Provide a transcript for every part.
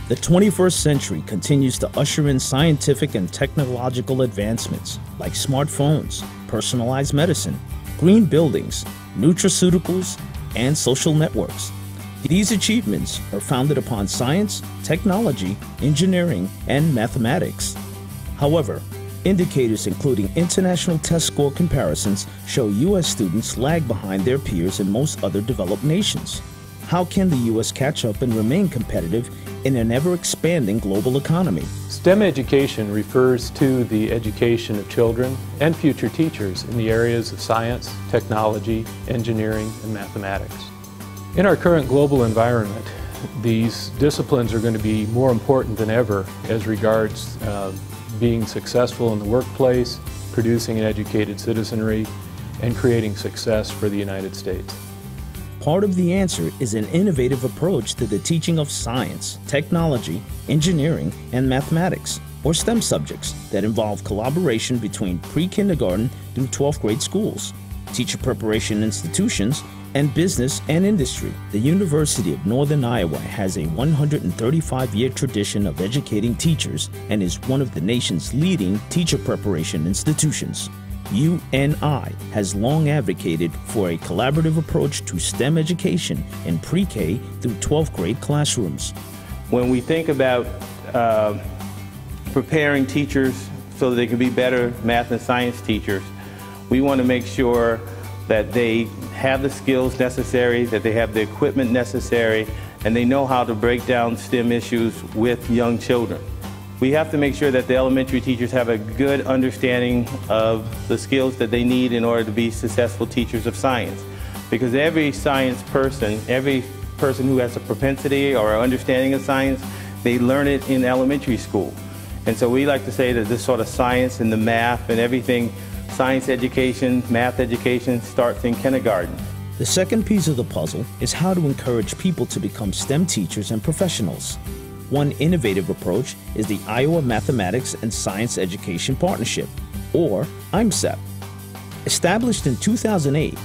The 21st century continues to usher in scientific and technological advancements like smartphones, personalized medicine, green buildings, nutraceuticals, and social networks. These achievements are founded upon science, technology, engineering, and mathematics. However, indicators including international test score comparisons show U.S. students lag behind their peers in most other developed nations. How can the U.S. catch up and remain competitive in an ever-expanding global economy? STEM education refers to the education of children and future teachers in the areas of science, technology, engineering, and mathematics. In our current global environment, these disciplines are going to be more important than ever as regards being successful in the workplace, producing an educated citizenry, and creating success for the United States. Part of the answer is an innovative approach to the teaching of science, technology, engineering, and mathematics, or STEM subjects that involve collaboration between pre-kindergarten through 12th grade schools, teacher preparation institutions, and business and industry. The University of Northern Iowa has a 135-year tradition of educating teachers and is one of the nation's leading teacher preparation institutions. UNI has long advocated for a collaborative approach to STEM education in pre-K through 12th grade classrooms. When we think about preparing teachers so that they can be better math and science teachers, we want to make sure that they have the skills necessary, that they have the equipment necessary, and they know how to break down STEM issues with young children. We have to make sure that the elementary teachers have a good understanding of the skills that they need in order to be successful teachers of science. Because every science person, every person who has a propensity or an understanding of science, they learn it in elementary school. And so we like to say that this sort of science and the math and everything, science education, math education, starts in kindergarten. The second piece of the puzzle is how to encourage people to become STEM teachers and professionals. One innovative approach is the Iowa Mathematics and Science Education Partnership, or IMSEP. Established in 2008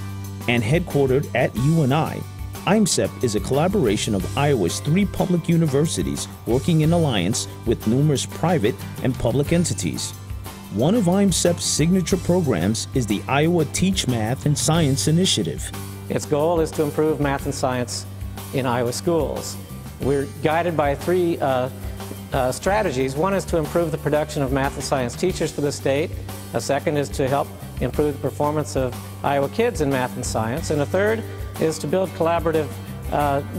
and headquartered at UNI, IMSEP is a collaboration of Iowa's 3 public universities working in alliance with numerous private and public entities. One of IMSEP's signature programs is the Iowa Teach Math and Science Initiative. Its goal is to improve math and science in Iowa schools. We're guided by 3 strategies. One is to improve the production of math and science teachers for the state. A second is to help improve the performance of Iowa kids in math and science. And a third is to build collaborative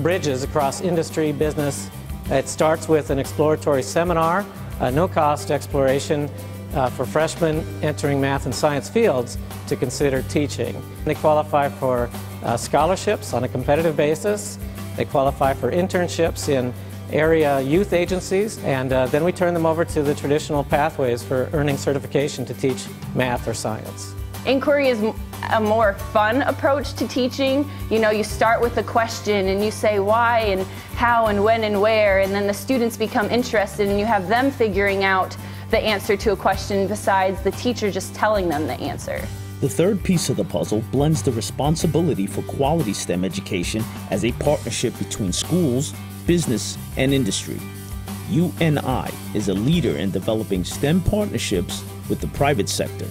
bridges across industry, business. It starts with an exploratory seminar, a no-cost exploration for freshmen entering math and science fields to consider teaching. They qualify for scholarships on a competitive basis. They qualify for internships in area youth agencies, and then we turn them over to the traditional pathways for earning certification to teach math or science. Inquiry is a more fun approach to teaching. You know, you start with a question and you say why and how and when and where, and then the students become interested and you have them figuring out the answer to a question besides the teacher just telling them the answer. The third piece of the puzzle blends the responsibility for quality STEM education as a partnership between schools, business, and industry. UNI is a leader in developing STEM partnerships with the private sector.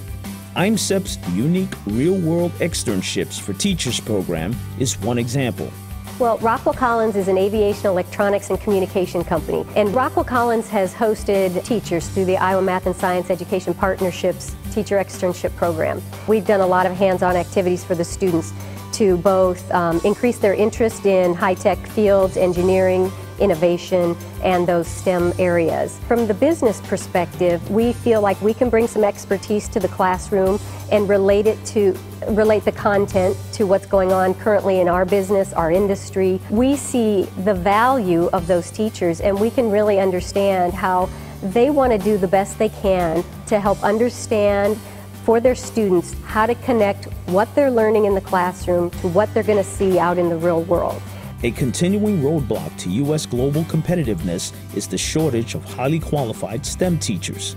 IMSEP's unique real-world externships for teachers program is one example. Well, Rockwell Collins is an aviation electronics and communication company, and Rockwell Collins has hosted teachers through the Iowa Math and Science Education Partnerships Teacher Externship Program. We've done a lot of hands-on activities for the students to both increase their interest in high-tech fields, engineering, innovation, and those STEM areas. From the business perspective, we feel like we can bring some expertise to the classroom and relate the content to what's going on currently in our business, our industry. We see the value of those teachers, and we can really understand how they want to do the best they can to help understand for their students how to connect what they're learning in the classroom to what they're going to see out in the real world. A continuing roadblock to U.S. global competitiveness is the shortage of highly qualified STEM teachers.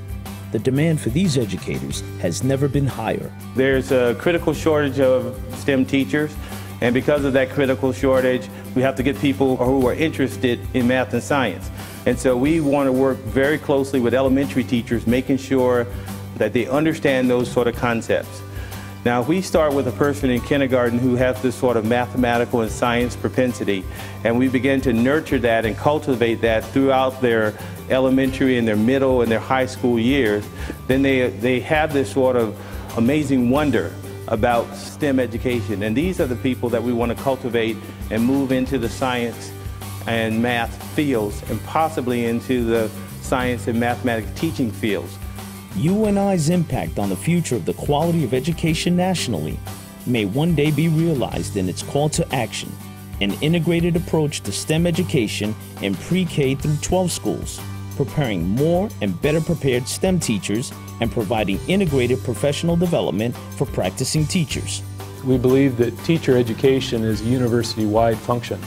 The demand for these educators has never been higher. There's a critical shortage of STEM teachers. And because of that critical shortage, we have to get people who are interested in math and science. And so we want to work very closely with elementary teachers, making sure that they understand those sort of concepts. Now, if we start with a person in kindergarten who has this sort of mathematical and science propensity, and we begin to nurture that and cultivate that throughout their elementary and their middle and their high school years, then they have this sort of amazing wonder about STEM education. And these are the people that we want to cultivate and move into the science and math fields, and possibly into the science and mathematics teaching fields. UNI's impact on the future of the quality of education nationally may one day be realized in its call to action, an integrated approach to STEM education in pre-K through 12 schools, preparing more and better prepared STEM teachers and providing integrated professional development for practicing teachers. We believe that teacher education is a university-wide function.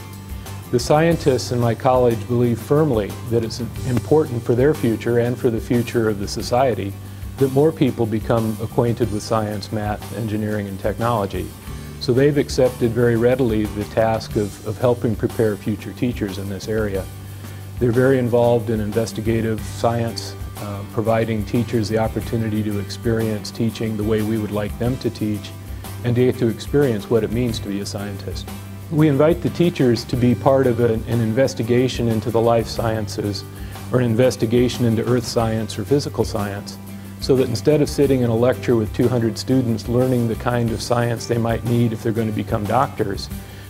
The scientists in my college believe firmly that it's important for their future and for the future of the society that more people become acquainted with science, math, engineering, and technology. So they've accepted very readily the task of helping prepare future teachers in this area. They're very involved in investigative science, providing teachers the opportunity to experience teaching the way we would like them to teach, and to get to experience what it means to be a scientist. We invite the teachers to be part of an investigation into the life sciences, or an investigation into earth science or physical science, so that instead of sitting in a lecture with 200 students learning the kind of science they might need if they're going to become doctors,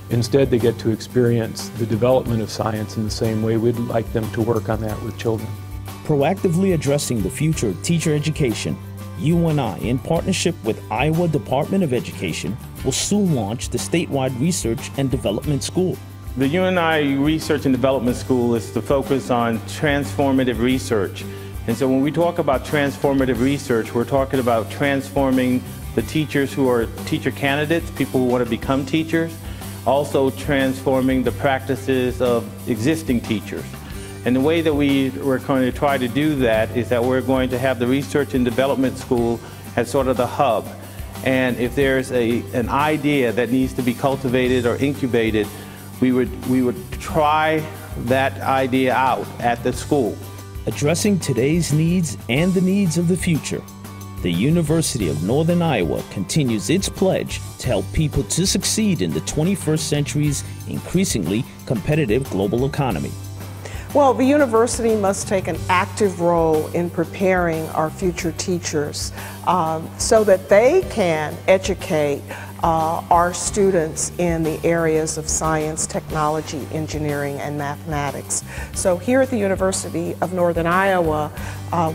instead they get to experience the development of science in the same way we'd like them to work on that with children. Proactively addressing the future of teacher education, UNI, in partnership with Iowa Department of Education, will soon launch the statewide Research and Development School. The UNI Research and Development School is to focus on transformative research. And so when we talk about transformative research, we're talking about transforming the teachers who are teacher candidates, people who want to become teachers, also transforming the practices of existing teachers. And the way that we're going to try to do that is that we're going to have the Research and Development School as sort of the hub. And if there's an idea that needs to be cultivated or incubated, we would try that idea out at the school. Addressing today's needs and the needs of the future, the University of Northern Iowa continues its pledge to help people to succeed in the 21st century's increasingly competitive global economy. Well, the university must take an active role in preparing our future teachers so that they can educate our students in the areas of science, technology, engineering, and mathematics. So here at the University of Northern Iowa,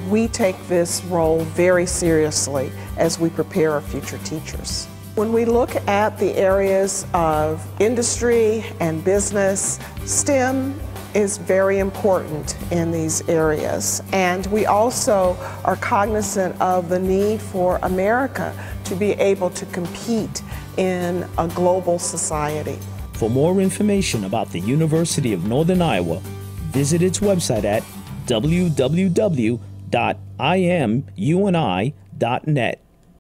we take this role very seriously as we prepare our future teachers. When we look at the areas of industry and business, STEM is very important in these areas. And we also are cognizant of the need for America to be able to compete in a global society. For more information about the University of Northern Iowa, visit its website at www.imuni.net.